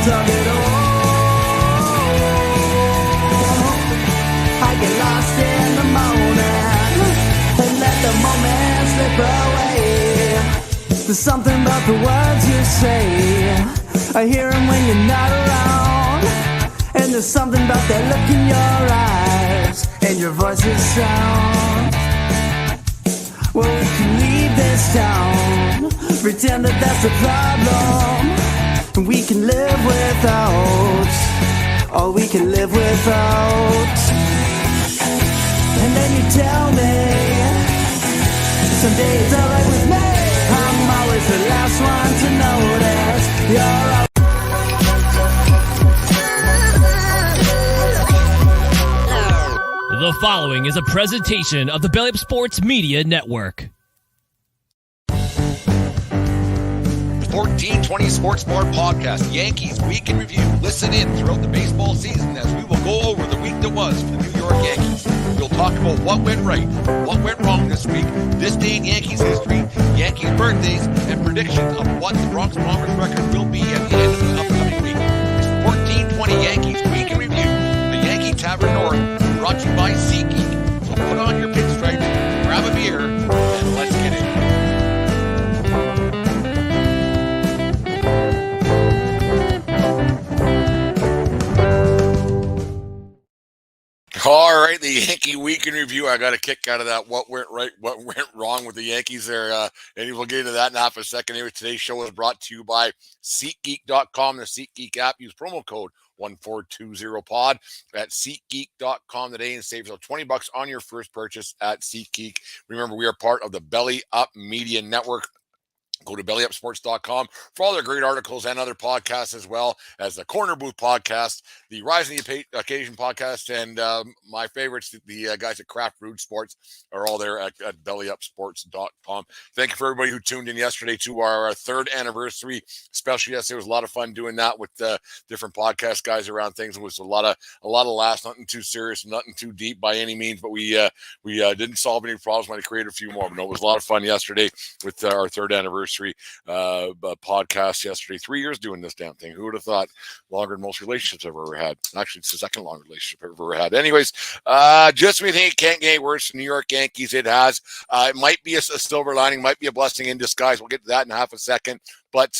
result of it all. I get lost in the moment and let the moment slip away. There's something about the words you say, I hear them when you're not around. And there's something about that look in your eyes and your voice's sound. Well, we can leave this town, pretend that that's the problem, and we can live without, or we can live without. And then you tell me, someday it's alright with me. I'm always the last one to notice you're all. The following is a presentation of the Belly Up Sports Media Network. 1420 Sports Bar Podcast, Yankees Week in Review. Listen in throughout the baseball season as we will go over the week that was for the New York Yankees. We'll talk about what went right, what went wrong this week, this day in Yankees history, Yankees birthdays, and predictions of what the Bronx Bombers record will be at the end of the upcoming week. It's 1420 Yankees Week in Review, the Yankee Tavern North, brought to you by SeatGeek. So put on your pinstripes, grab a beer, and let's get it. All right, the Yankee Week in Review. I got a kick out of that. What went right, what went wrong with the Yankees there. And we'll get into that in half a second. Anyway, today's show is brought to you by SeatGeek.com, the SeatGeek app. Use promo code 1420pod at SeatGeek.com today and save yourself $20 on your first purchase at SeatGeek. Remember, we are part of the Belly Up Media Network. Go to bellyupsports.com for all their great articles and other podcasts, as well as the Corner Booth podcast, the Rising the Occasion podcast, and my favorites, the guys at Craft Brewed Sports, are all there at bellyupsports.com. Thank you for everybody who tuned in yesterday to our third anniversary special. Yesterday was a lot of fun doing that with different podcast guys around things. It was a lot of laughs, nothing too serious, nothing too deep by any means, but we didn't solve any problems. Might have created a few more. But no, it was a lot of fun yesterday with our third anniversary podcast yesterday. 3 years doing this damn thing. Who would have thought? Longer than most relationships I've ever had. Actually, it's the second long relationship I've ever had. Anyways, just when you think it can't get any worse for New York Yankees, it has. It might be a silver lining, might be a blessing in disguise. We'll get to that in half a second. But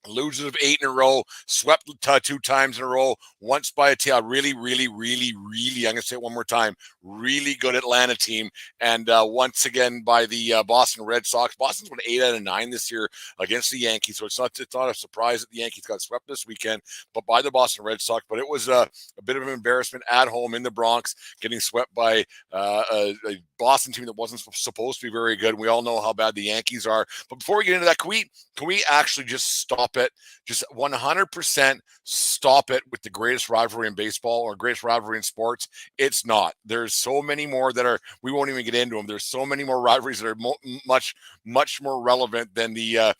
losers of 8 in a row, swept 2 times in a row, once by a team, really, I'm going to say it one more time, really good Atlanta team, and once again by the Boston Red Sox. Boston's won 8 out of 9 this year against the Yankees, so it's not a surprise that the Yankees got swept this weekend, but by the Boston Red Sox. But it was a bit of an embarrassment at home in the Bronx, getting swept by a Boston team that wasn't supposed to be very good. We all know how bad the Yankees are. But before we get into that, can we actually just stop it? Just 100% stop it with the greatest rivalry in baseball or greatest rivalry in sports. It's not. There's so many more that are, we won't even get into them. There's so many more rivalries that are much more relevant than the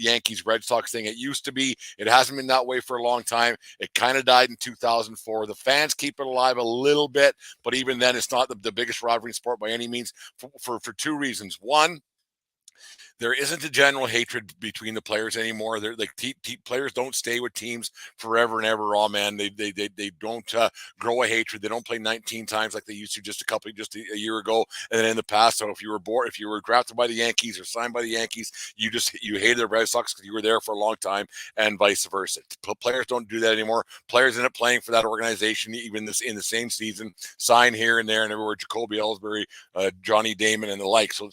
Yankees Red Sox thing. It used to be. It hasn't been that way for a long time. It kind of died in 2004. The fans keep it alive a little bit, but even then, it's not the biggest rivalry in sport by any means for 2 reasons. One, there isn't a general hatred between the players anymore. They're like players don't stay with teams forever and ever. Oh man, they don't grow a hatred. They don't play 19 times like they used to just a year ago. And then in the past, so if you were drafted by the Yankees or signed by the Yankees, you hated the Red Sox because you were there for a long time, and vice versa. Players don't do that anymore. Players end up playing for that organization, even in the same season, sign here and there and everywhere. Jacoby Ellsbury, Johnny Damon, and the like. So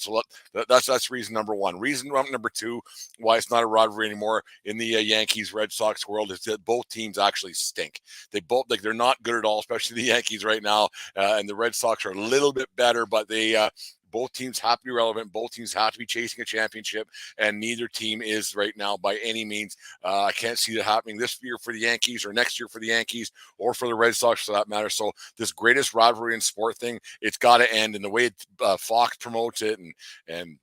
that's reason number one. Reason number 2 why it's not a rivalry anymore in the Yankees Red Sox world is that both teams actually stink. They're not good at all, especially the Yankees right now, and the Red Sox are a little bit better, but both teams have to be relevant. Both teams have to be chasing a championship, and neither team is right now by any means. I can't see that happening this year for the Yankees or next year for the Yankees or for the Red Sox for that matter. So this greatest rivalry in sport thing, it's got to end. And the way Fox promotes it and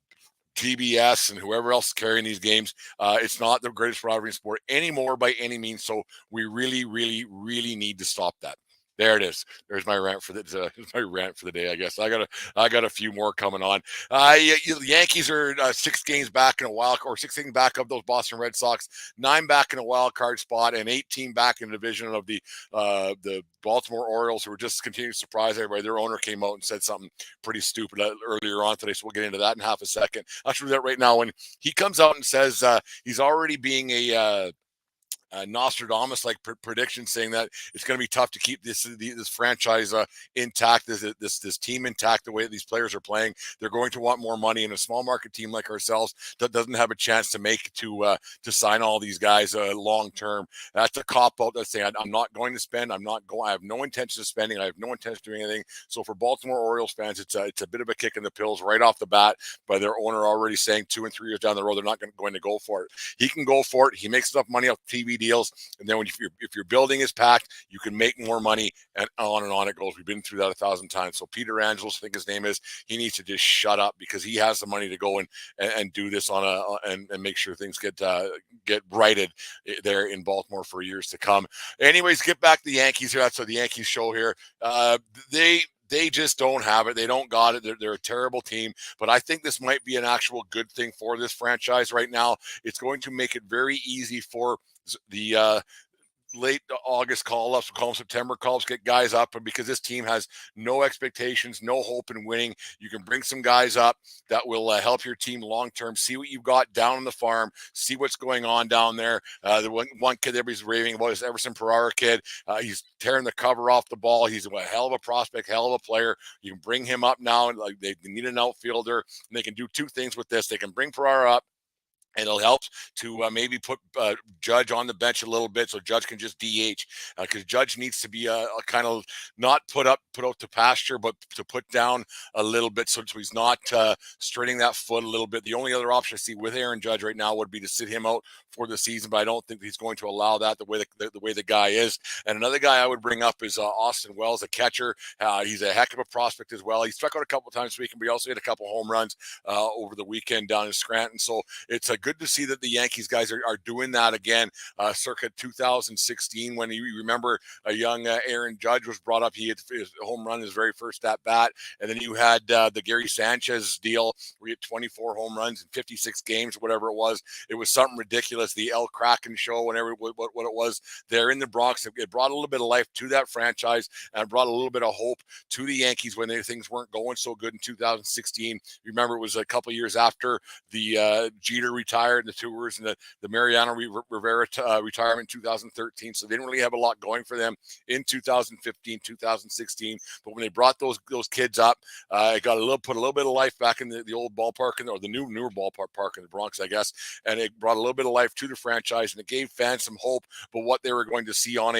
TBS and whoever else is carrying these games, it's not the greatest rivalry in sport anymore by any means. So we really need to stop that. There it is. There's my rant for the day. I guess I got a few more coming on. The Yankees are 6 games back in a wild, or 6 games back of those Boston Red Sox, 9 back in a wild card spot, and 18 back in the division of the Baltimore Orioles, who were just continuing to surprise everybody. Their owner came out and said something pretty stupid earlier on today, so we'll get into that in half a second. I'll show you that right now. When he comes out and says he's already being a Nostradamus like prediction, saying that it's going to be tough to keep this franchise intact, this team intact, the way that these players are playing. They're going to want more money, and a small market team like ourselves that doesn't have a chance to sign all these guys long term. That's a cop out. That's saying I'm not going to spend. I have no intention of spending. I have no intention of doing anything. So for Baltimore Orioles fans, it's a bit of a kick in the pills right off the bat by their owner already saying 2 and 3 years down the road they're not going to go for it. He can go for it. He makes enough money off TV deals, and then if your building is packed, you can make more money, and on it goes. We've been through that 1,000 times. So Peter Angelos, I think his name is, he needs to just shut up, because he has the money to go and do this and make sure things get righted there in Baltimore for years to come. Anyways, get back to the Yankees here. That's the Yankees show here. They just don't have it. They don't got it. They're a terrible team. But I think this might be an actual good thing for this franchise right now. It's going to make it very easy for the late August call-ups, call them September call-ups, get guys up, and because this team has no expectations, no hope in winning, you can bring some guys up that will help your team long-term. See what you've got down on the farm, see what's going on down there. The one kid everybody's raving about is Everson Pereira kid. He's tearing the cover off the ball. He's a hell of a prospect, hell of a player. You can bring him up now. Like, they need an outfielder, and they can do 2 things with this. They can bring Pereira up, and it'll help to maybe put Judge on the bench a little bit, so Judge can just DH, because Judge needs to be a kind of not put out to pasture, but to put down a little bit, so he's not straining that foot a little bit. The only other option I see with Aaron Judge right now would be to sit him out for the season, but I don't think he's going to allow that the way the guy is. And another guy I would bring up is Austin Wells, a catcher. He's a heck of a prospect as well. He struck out a couple of times this weekend, but he also hit a couple home runs over the weekend down in Scranton. So it's good to see that the Yankees guys are doing that again, circa 2016, when you remember a young Aaron Judge was brought up. He had his home run his very first at bat, and then you had the Gary Sanchez deal where he had 24 home runs in 56 games, whatever it was. It was something ridiculous. The El Kraken show, whatever what it was there in the Bronx, it brought a little bit of life to that franchise and brought a little bit of hope to the Yankees when things weren't going so good in 2016. Remember, it was a couple years after the Jeter retired, the Tours, and the Mariano Rivera retirement in 2013. So they didn't really have a lot going for them in 2015, 2016. But when they brought those kids up, it got put a little bit of life back in the old ballpark, or the newer ballpark in the Bronx, I guess. And it brought a little bit of life to the franchise, and it gave fans some hope. But what they were going to see on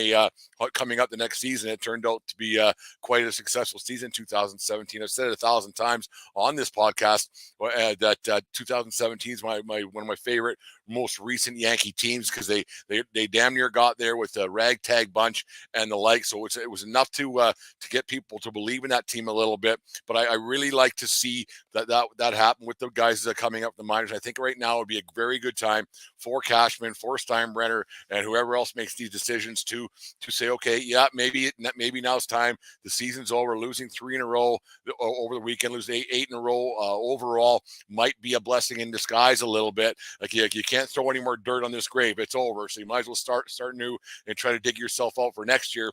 coming up the next season, it turned out to be quite a successful season. 2017. I've said it 1,000 times on this podcast that 2017 is one of my favorite, most recent Yankee teams, because they damn near got there with a ragtag bunch and the like. So it was enough to get people to believe in that team a little bit. But I really like to see that happen with the guys coming up the minors. I think right now would be a very good time for Cashman, for Steinbrenner, and whoever else makes these decisions to say, okay, yeah, maybe now it's time. The season's over. Losing 3 in a row over the weekend, losing 8 in a row overall might be a blessing in disguise a little bit. Like you can't throw any more dirt on this grave. It's over. So you might as well start new and try to dig yourself out for next year.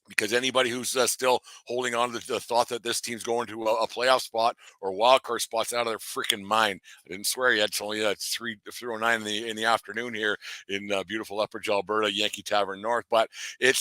Because anybody who's still holding on to the thought that this team's going to a playoff spot or wild card spots out of their freaking mind. I didn't swear yet. It's only 3:09 in the afternoon here in beautiful Lethbridge, Alberta, Yankee Tavern North. But it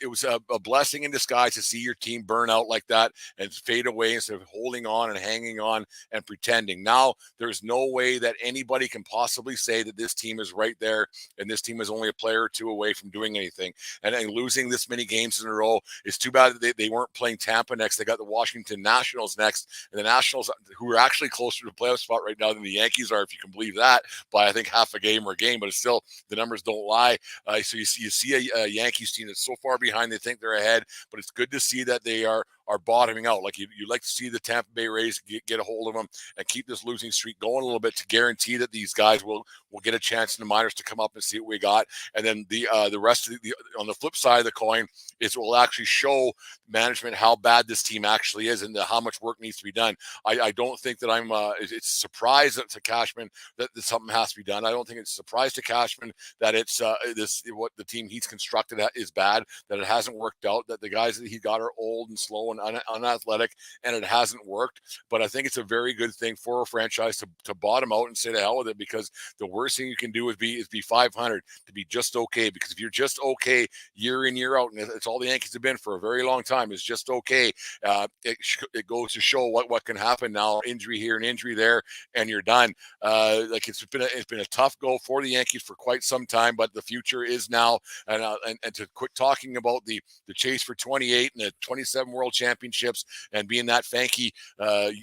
was a blessing in disguise to see your team burn out like that and fade away instead of holding on and hanging on and pretending. Now there's no way that anybody can possibly say that this team is right there and this team is only a player or two away from doing anything. And losing this many games in a row. It's too bad that they weren't playing Tampa next. They got the Washington Nationals next, and the Nationals, who are actually closer to the playoff spot right now than the Yankees are, if you can believe that, by I think half a game or a game. But it's still, the numbers don't lie. So you see a Yankees team that's so far behind they think they're ahead, but it's good to see that they are bottoming out. Like you'd like to see the Tampa Bay Rays get a hold of them and keep this losing streak going a little bit to guarantee that these guys will get a chance in the minors to come up and see what we got. And then the rest of the on the flip side of the coin is it will actually show management how bad this team actually is and how much work needs to be done. I don't think that it's a surprise to Cashman that something has to be done. I don't think it's a surprise to Cashman that it's what the team he's constructed is bad, that it hasn't worked out, that the guys that he got are old and slow and unathletic, and it hasn't worked. But I think it's a very good thing for a franchise to bottom out and say to hell with it, because the worst thing you can do is be 500, to be just okay. Because if you're just okay year in, year out, and it's all the Yankees have been for a very long time, is just okay, it goes to show what can happen now. Injury here and injury there, and you're done. Like it's been a tough go for the Yankees for quite some time, but the future is now. And to quit talking about the chase for 28 and the 27 World Championships and being that Yankee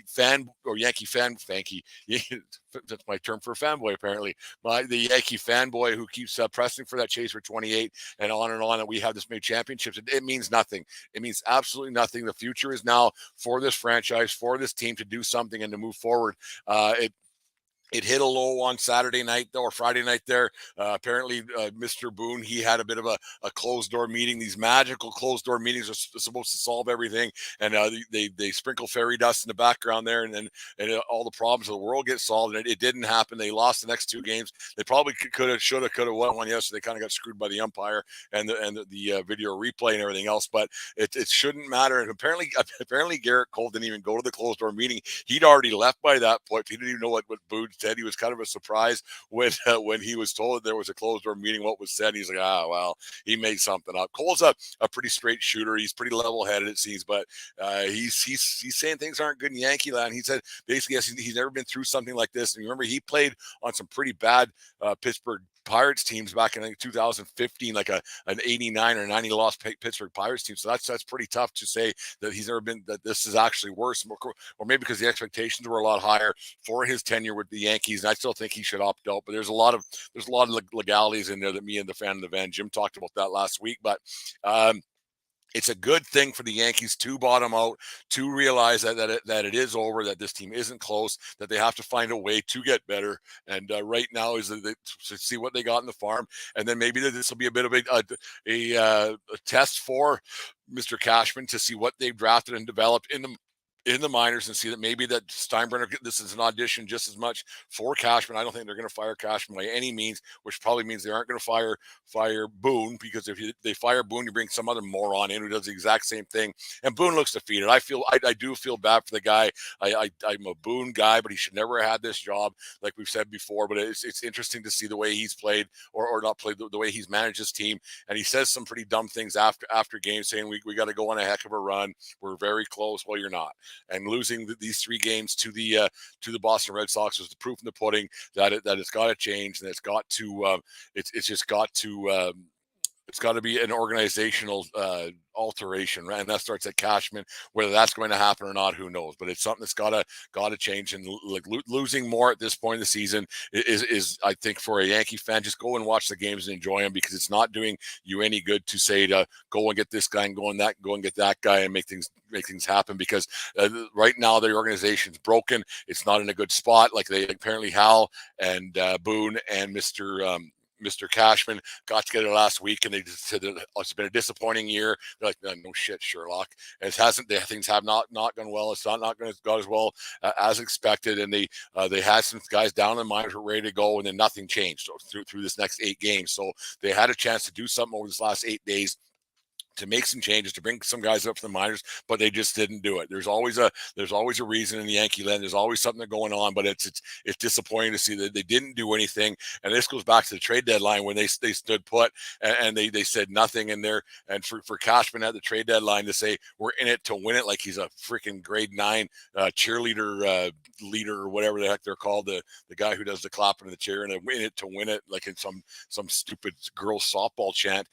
fan. That's my term for fanboy, apparently. The Yankee fanboy who keeps pressing for that chase for 28 and on, and we have this many championships. It means nothing. It means absolutely nothing. The future is now for this franchise, for this team to do something and to move forward. It hit a low on Saturday night or Friday night there. Apparently, Mr. Boone, he had a bit of a closed door meeting. These magical closed door meetings are supposed to solve everything. And they sprinkle fairy dust in the background there, and all the problems of the world get solved. And it didn't happen. They lost the next two games. They probably could have, won one yesterday. They kind of got screwed by the umpire and the video replay and everything else. But it shouldn't matter. And apparently Garrett Cole didn't even go to the closed door meeting. He'd already left by that point. He didn't even know what Boone said. He was kind of a surprise when he was told that there was a closed door meeting. What was said, he's like, well, he made something up. Cole's a pretty straight shooter. He's pretty level headed, it seems, but he's saying things aren't good in Yankee land. He said basically, yes, he's never been through something like this. And remember, he played on some pretty bad Pittsburgh Pirates teams back in 2015, like an 89 or 90 loss Pittsburgh Pirates team. So that's pretty tough to say that he's never been, that this is actually worse, or maybe because the expectations were a lot higher for his tenure with the Yankees. And I still think he should opt out, but there's a lot of legalities in there that me and the fan of the van Jim talked about that last week. But it's a good thing for the Yankees to bottom out, to realize that it is over, that this team isn't close, that they have to find a way to get better. And right now is to see what they got in the farm, and then maybe this will be a bit of a test for Mr. Cashman to see what they've drafted and developed in the minors, and see that maybe that Steinbrenner, this is an audition just as much for Cashman. I don't think they're going to fire Cashman by any means, which probably means they aren't going to fire Boone, because if they fire Boone, you bring some other moron in who does the exact same thing. And Boone looks defeated. I do feel bad for the guy. I'm a Boone guy, but he should never have had this job, like we've said before. But it's interesting to see the way he's played or not played, the way he's managed his team. And he says some pretty dumb things after games, saying we got to go on a heck of a run. We're very close. Well, you're not. And losing these 3 games to the Boston Red Sox was the proof in the pudding that it's got to change, and it's got to it's got to be an organizational alteration, right? And that starts at Cashman. Whether that's going to happen or not, who knows? But it's something that's got to change. And like losing more at this point in the season is I think, for a Yankee fan, just go and watch the games and enjoy them, because it's not doing you any good to say to go and get this guy and go and get that guy and make things happen. Because right now the organization's broken. It's not in a good spot. Like they apparently Hal and Boone and Mr. Cashman got together last week, and they just said that it's been a disappointing year. They're like, no shit, Sherlock. And it hasn't. Things have not gone well. It's not going to go as well as expected. And they had some guys down in the minors ready to go, and then nothing changed through this next 8 games. So they had a chance to do something over this last 8 days, to make some changes, to bring some guys up from the minors, but they just didn't do it. There's always a reason in the Yankee land. There's always something going on, but it's disappointing to see that they didn't do anything. And this goes back to the trade deadline, when they stood put and they said nothing in there. And for Cashman at the trade deadline to say we're in it to win it, like he's a freaking grade 9 cheerleader leader or whatever the heck they're called, the guy who does the clapping in the chair, and in it to win it, like in some stupid girls softball chant.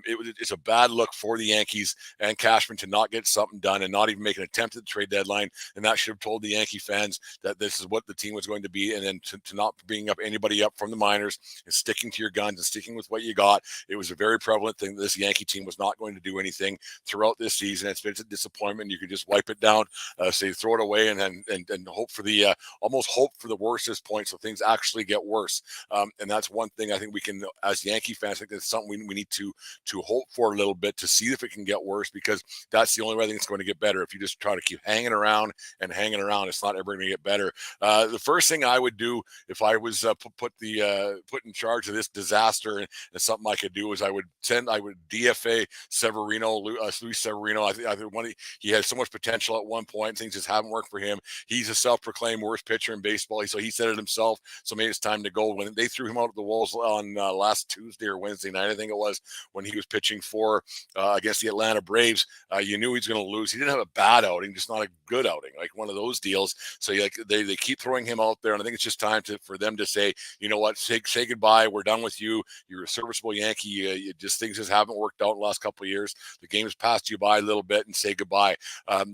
It's a bad look look for the Yankees and Cashman to not get something done and not even make an attempt at the trade deadline. And that should have told the Yankee fans that this is what the team was going to be. And then to not bring up anybody up from the minors and sticking to your guns and sticking with what you got. It was a very prevalent thing that this Yankee team was not going to do anything throughout this season. It's been a disappointment. You could just wipe it down, say throw it away, and hope for the almost hope for the worst at this point, so things actually get worse. And that's one thing I think we can, as Yankee fans, I think that's something we need to hope for a little bit, to see if it can get worse, because that's the only way I think it's going to get better. If you just try to keep hanging around, it's not ever going to get better. The first thing I would do if I was put in charge of this disaster, and something I could do, is I would DFA Severino, Luis Severino. I think he had so much potential at one point. Things just haven't worked for him. He's a self-proclaimed worst pitcher in baseball, so he said it himself. So maybe it's time to go. When they threw him out at the Wolves on last Tuesday or Wednesday night, I think it was, when he was pitching for against the Atlanta Braves, you knew he was going to lose. He didn't have a bad outing, just not a good outing, like one of those deals. So they keep throwing him out there, and I think it's just time for them to say, you know what, say goodbye. We're done with you. You're a serviceable Yankee. Things just haven't worked out in the last couple of years. The game has passed you by a little bit, and say goodbye.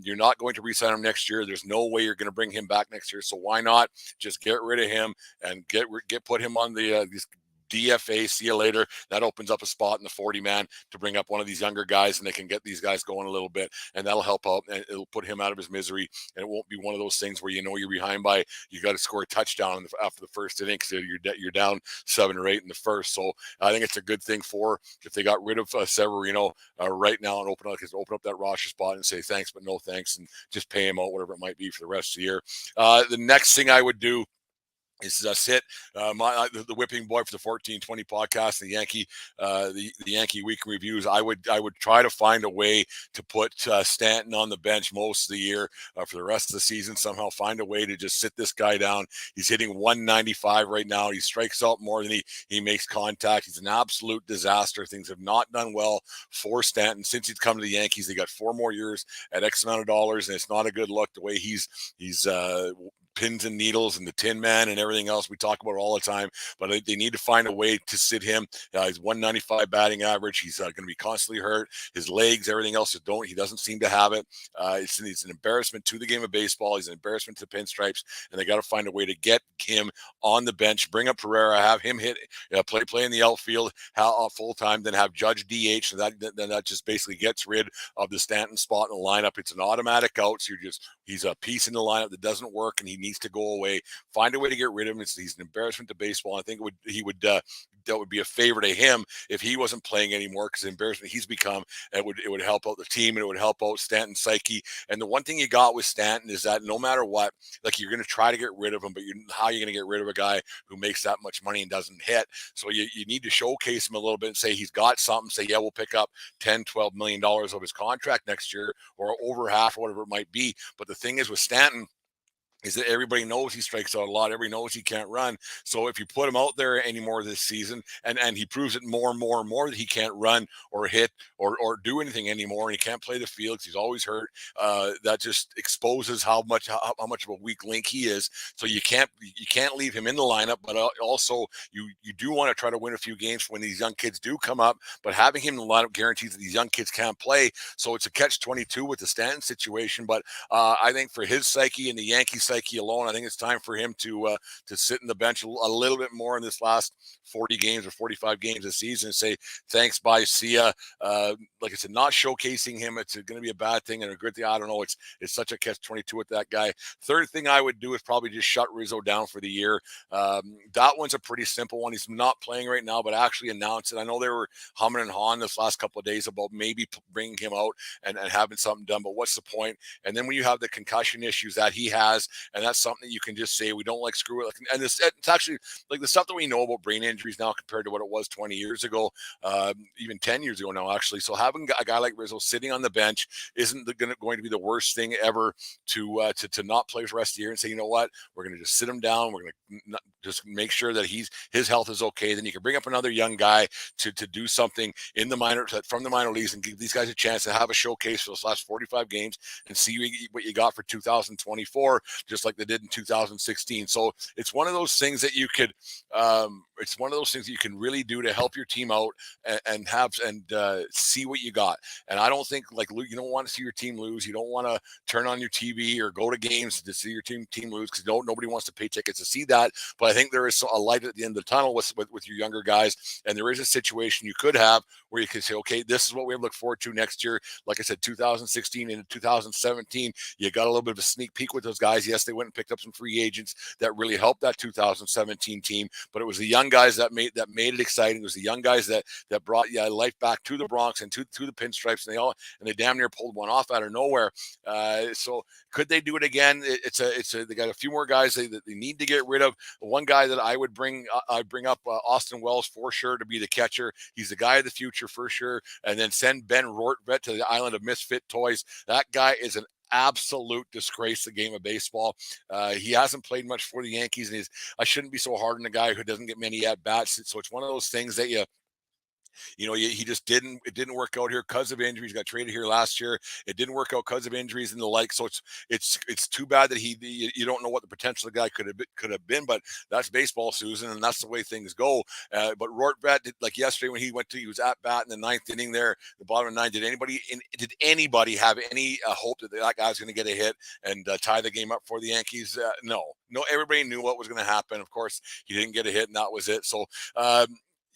You're not going to re-sign him next year. There's no way you're going to bring him back next year. So why not just get rid of him and put him on the DFA, see you later. That opens up a spot in the 40-man to bring up one of these younger guys, and they can get these guys going a little bit, and that'll help out, and it'll put him out of his misery, and it won't be one of those things where you're behind by, you got to score a touchdown after the first inning because you're down 7 or 8 in the first. So I think it's a good thing if they got rid of Severino right now, and open up that roster spot and say thanks but no thanks, and just pay him out whatever it might be for the rest of the year. The next thing I would do is sit the whipping boy for the 1420 podcast, the Yankee week reviews. I would try to find a way to put Stanton on the bench most of the year for the rest of the season. Somehow find a way to just sit this guy down. He's hitting 195 right now. He strikes out more than he makes contact. He's an absolute disaster. Things have not done well for Stanton since he's come to the Yankees. They got 4 more years at X amount of dollars, and it's not a good look the way he's pins and needles and the Tin Man and everything else we talk about all the time. But they need to find a way to sit him. He's 195 batting average. He's going to be constantly hurt. His legs, everything else, he doesn't seem to have it. He's an embarrassment to the game of baseball. He's an embarrassment to the Pinstripes, and they got to find a way to get him on the bench. Bring up Pereira, have him play in the outfield full time, then have Judge DH. So that just basically gets rid of the Stanton spot in the lineup. It's an automatic out. So he's a piece in the lineup that doesn't work, and he needs to go away. Find a way to get rid of him. He's an embarrassment to baseball. I think that would be a favor to him if he wasn't playing anymore, because the embarrassment he's become, it would help out the team, and it would help out Stanton's psyche. And the one thing you got with Stanton is that no matter what, like, you're going to try to get rid of him, but how are you going to get rid of a guy who makes that much money and doesn't hit? So you need to showcase him a little bit and say he's got something. Say, yeah, we'll pick up $10-12 million of his contract next year, or over half, or whatever it might be. But the thing is with Stanton, is that everybody knows he strikes out a lot. Everybody knows he can't run. So if you put him out there anymore this season, and he proves it more and more and more that he can't run or hit or do anything anymore, and he can't play the field because he's always hurt, that just exposes how much of a weak link he is. So you can't leave him in the lineup, but also you do want to try to win a few games when these young kids do come up. But having him in the lineup guarantees that these young kids can't play. So it's a catch-22 with the Stanton situation. But I think for his psyche and the Yankees' psyche alone, I think it's time for him to sit in the bench a little bit more in this last 40 games or 45 games this season, and say thanks, bye, see ya. Like I said, not showcasing him, it's going to be a bad thing and a good thing. I don't know. It's such a catch-22 with that guy. Third thing I would do is probably just shut Rizzo down for the year. That one's a pretty simple one. He's not playing right now, but actually announce it. I know they were humming and hawing this last couple of days about maybe bringing him out and having something done, but what's the point? And then when you have the concussion issues that he has, and that's something you can just say, we don't like screw it. And it's actually like the stuff that we know about brain injuries now compared to what it was 20 years ago, even 10 years ago now, actually. So having a guy like Rizzo sitting on the bench isn't going to be the worst thing ever to not play for the rest of the year, and say, you know what, we're going to just sit him down. We're going to just make sure that his health is okay. Then you can bring up another young guy to do something in the from the minor leagues, and give these guys a chance to have a showcase for those last 45 games and see what you got for 2024. just like they did in 2016. So it's one of those things that you could, it's one of those things that you can really do to help your team out and see what you got. And I don't think, like, you don't want to see your team lose. You don't want to turn on your TV or go to games to see your team lose, because nobody wants to pay tickets to see that. But I think there is a light at the end of the tunnel with your younger guys, and there is a situation you could have where you can say, okay, this is what we have to look forward to next year. Like I said, 2016 into 2017, you got a little bit of a sneak peek with those guys. Yes, they went and picked up some free agents that really helped that 2017 team, but it was the young guys that made it exciting. It was the young guys that brought life back to the Bronx and to the Pinstripes, and they damn near pulled one off out of nowhere. So could they do it again? They got a few more guys that they need to get rid of. One guy that I would bring up Austin Wells for sure to be the catcher. He's the guy of the future for sure. And then send Ben Rortvedt to the island of misfit toys. That guy is an absolute disgrace to the game of baseball. He hasn't played much for the Yankees, and I shouldn't be so hard on a guy who doesn't get many at bats. So it's one of those things that he just didn't work out here because of injuries. Got traded here last year. It didn't work out because of injuries and the like. So it's too bad that you don't know what the potential of the guy could have been, but that's baseball, Susan, and that's the way things go. But Rortvedt, like yesterday when he was at bat in the ninth inning there, the bottom of the ninth. Did anybody have any hope that guy was going to get a hit and tie the game up for the Yankees? No. Everybody knew what was going to happen. Of course, he didn't get a hit, and that was it. So.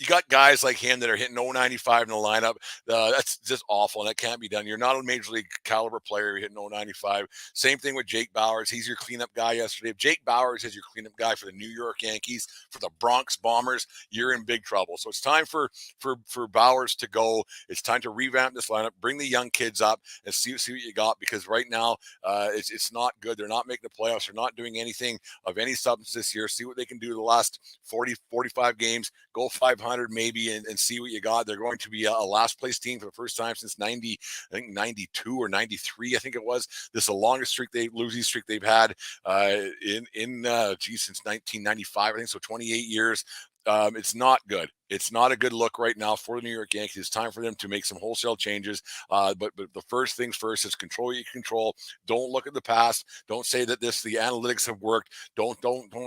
You got guys like him that are hitting 0.95 in the lineup. That's just awful, and that can't be done. You're not a major league caliber player. You're hitting 0.95. Same thing with Jake Bauers. He's your cleanup guy yesterday. If Jake Bauers is your cleanup guy for the New York Yankees, for the Bronx Bombers, you're in big trouble. So it's time for Bauers to go. It's time to revamp this lineup, bring the young kids up, and see what you got, because right now it's not good. They're not making the playoffs. They're not doing anything of any substance this year. See what they can do the last 45 games. Go 500 maybe and see what you got. They're going to be a last place team for the first time since 92 or 93, I think it was. This is the longest losing streak they've had since 1995, I think, so 28 years. It's not good. It's not a good look right now for the New York Yankees. It's time for them to make some wholesale changes. But the first things first is control what you control. Don't look at the past. Don't say that the analytics have worked. Don't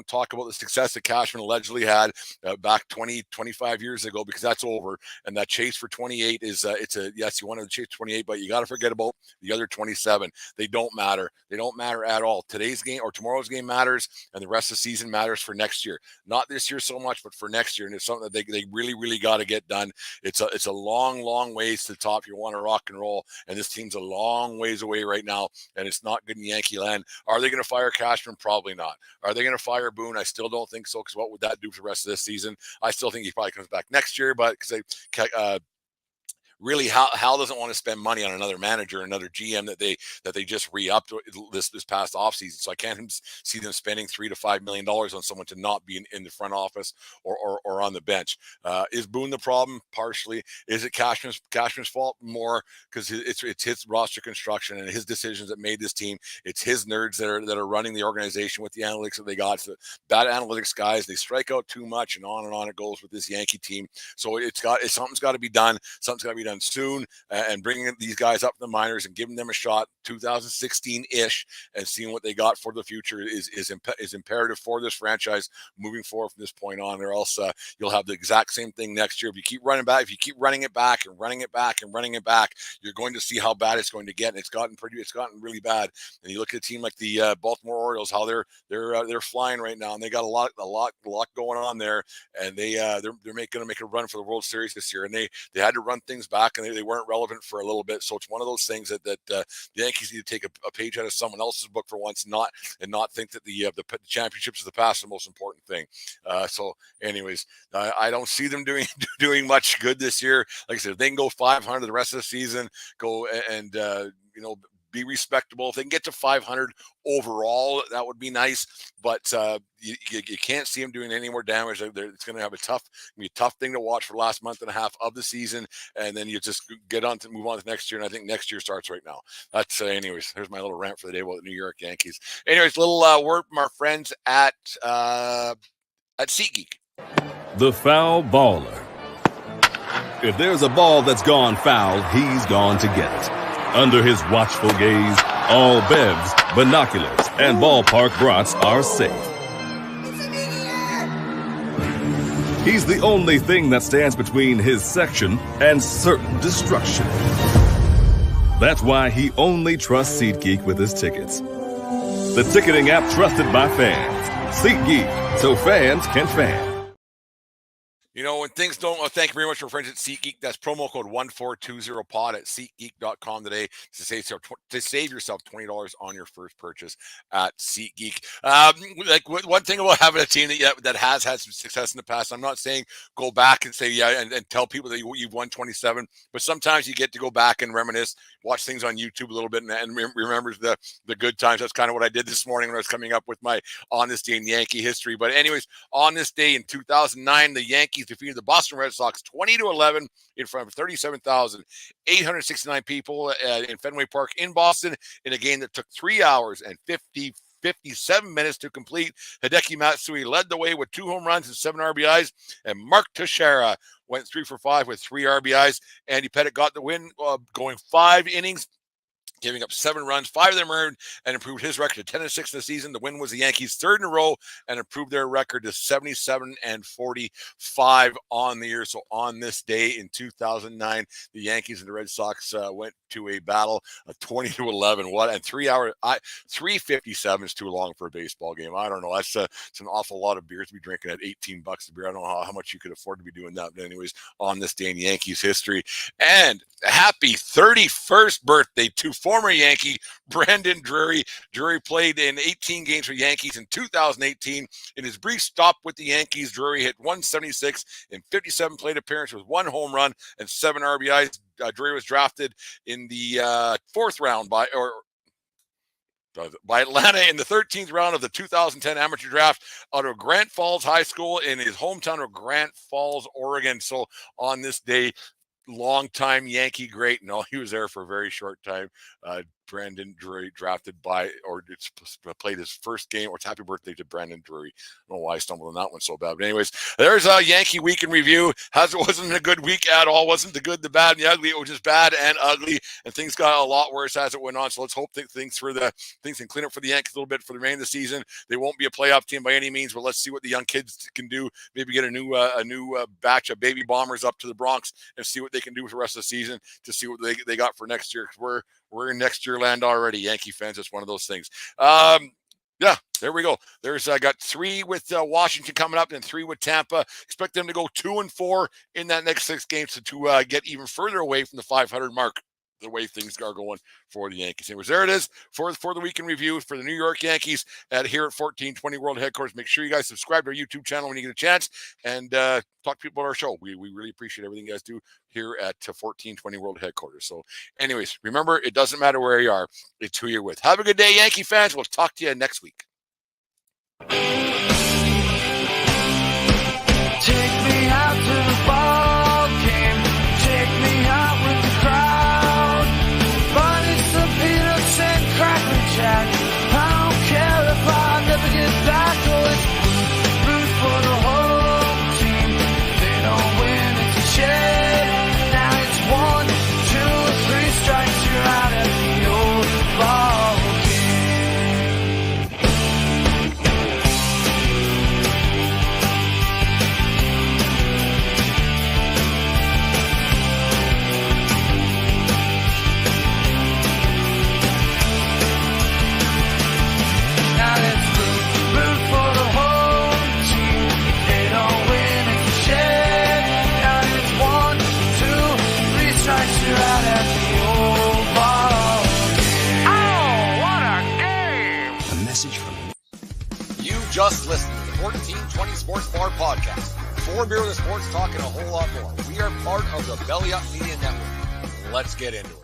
talk about the success that Cashman allegedly had back 25 years ago, because that's over. And that chase for 28 is yes, you wanted to chase 28, but you got to forget about the other 27. They don't matter. They don't matter at all. Today's game or tomorrow's game matters, and the rest of the season matters for next year. Not this year so much, but for next year. And it's something that they really got to get done. It's a long ways to the top. You want to rock and roll, and this team's a long ways away right now, and it's not good in Yankee land. Are they going to fire Cashman? Probably not. Are they going to fire Boone? I still don't think so, because what would that do for the rest of this season? I still think he probably comes back next year, but because really, Hal doesn't want to spend money on another manager, another GM that they just re-upped this past offseason. So I can't see them spending $3 to $5 million on someone to not be in the front office or on the bench. Is Boone the problem? Partially. Is it Cashman's fault? More, because it's his roster construction and his decisions that made this team. It's his nerds that are running the organization with the analytics that they got. So bad analytics guys, they strike out too much, and on it goes with this Yankee team. So something's got to be done. Something's got to be done soon, and bringing these guys up in the minors and giving them a shot 2016-ish and seeing what they got for the future is imperative for this franchise moving forward from this point on, or else you'll have the exact same thing next year. If you keep running it back and running it back, you're going to see how bad it's going to get. And it's gotten really bad. And you look at a team like the Baltimore Orioles, how they're flying right now, and they got a lot going on there, and they're going to make a run for the World Series this year, and they had to run things back, and they weren't relevant for a little bit. So it's one of those things that the Yankees need to take a page out of someone else's book for once, not think that the championships of the past are the most important thing. So anyways, I don't see them doing much good this year. Like I said, if they can go 500 the rest of the season, go and be respectable. If they can get to 500 overall, that would be nice. But you can't see them doing any more damage. It's going to be a tough thing to watch for the last month and a half of the season, and then you just move on to next year. And I think next year starts right now. That's anyways. There's my little rant for the day about the New York Yankees. Anyways, little word from our friends at SeatGeek. The foul baller. If there's a ball that's gone foul, he's gone to get it. Under his watchful gaze, all bevs, binoculars, and ballpark brats are safe. He's the only thing that stands between his section and certain destruction. That's why he only trusts SeatGeek with his tickets. The ticketing app trusted by fans. SeatGeek, so fans can fan. You know, when things don't, thank you very much for friends at SeatGeek. That's promo code 1420pod at SeatGeek.com today to save yourself $20 on your first purchase at SeatGeek. Like one thing about having a team that has had some success in the past, I'm not saying go back and say, and tell people that you've won 27, but sometimes you get to go back and reminisce, watch things on YouTube a little bit and remember the good times. That's kind of what I did this morning when I was coming up with my On This Day in Yankee history. But anyways, on this day in 2009, the Yankees defeated the Boston Red Sox 20-11 in front of 37,869 people in Fenway Park in Boston in a game that took 3 hours and 57 minutes to complete. Hideki Matsui led the way with 2 home runs and 7 RBIs, and Mark Teixeira went 3 for 5 with 3 RBIs. Andy Pettitte got the win, going 5 innings, giving up 7 runs, 5 of them earned, and improved his record to 10-6 in the season. The win was the Yankees' 3rd in a row and improved their record to 77-45 on the year. So on this day in 2009, the Yankees and the Red Sox went to a battle of 20-11. What? And 3 hours, 3:57 is too long for a baseball game. I don't know. That's it's an awful lot of beers to be drinking at $18 a beer. I don't know how much you could afford to be doing that. But anyways, on this day in Yankees history. And happy 31st birthday to former Yankee Brandon Drury. Drury played in 18 games for Yankees in 2018. In his brief stop with the Yankees, Drury hit 176 in 57 plate appearances with 1 home run and 7 RBIs. Drury was drafted in the 4th round by Atlanta in the 13th round of the 2010 amateur draft out of Grant Falls High School in his hometown of Grant Falls, Oregon. So on this day, longtime Yankee great. No, he was there for a very short time. Brandon Drury drafted played his first game. Or it's happy birthday to Brandon Drury. I don't know why I stumbled on that one so bad. But anyways, there's a Yankee week in review. It wasn't a good week at all. Wasn't the good, the bad, and the ugly. It was just bad and ugly. And things got a lot worse as it went on. So let's hope that things can clean up for the Yankees a little bit for the remainder of the season. They won't be a playoff team by any means, but let's see what the young kids can do. Maybe get a new batch of baby bombers up to the Bronx and see what they can do for the rest of the season to see what they got for next year. Because we're in next year land already, Yankee fans. It's one of those things. Yeah, there we go. There's I got 3 with Washington coming up and 3 with Tampa. Expect them to go 2-4 in that next 6 games to get even further away from the 500 mark, the way things are going for the Yankees. Anyways, there it is for the week in review for the New York Yankees here at 1420 World Headquarters. Make sure you guys subscribe to our YouTube channel when you get a chance and talk to people about our show. We really appreciate everything you guys do here at 1420 World Headquarters. So anyways, remember, it doesn't matter where you are. It's who you're with. Have a good day, Yankee fans. We'll talk to you next week. Take me out to the ball game. Take me out with the crowd. Bunny some peanuts and Cracker Jack. I don't care if I never get back. Oh, it's root for the whole team. They don't win, it's a shame. Now it's 1, 2, 3 strikes. You're out at the old ball game. Just listening to the 1420 Sports Bar Podcast. 4 beer with the sports talk and a whole lot more. We are part of the Belly Up Media Network. Let's get into it.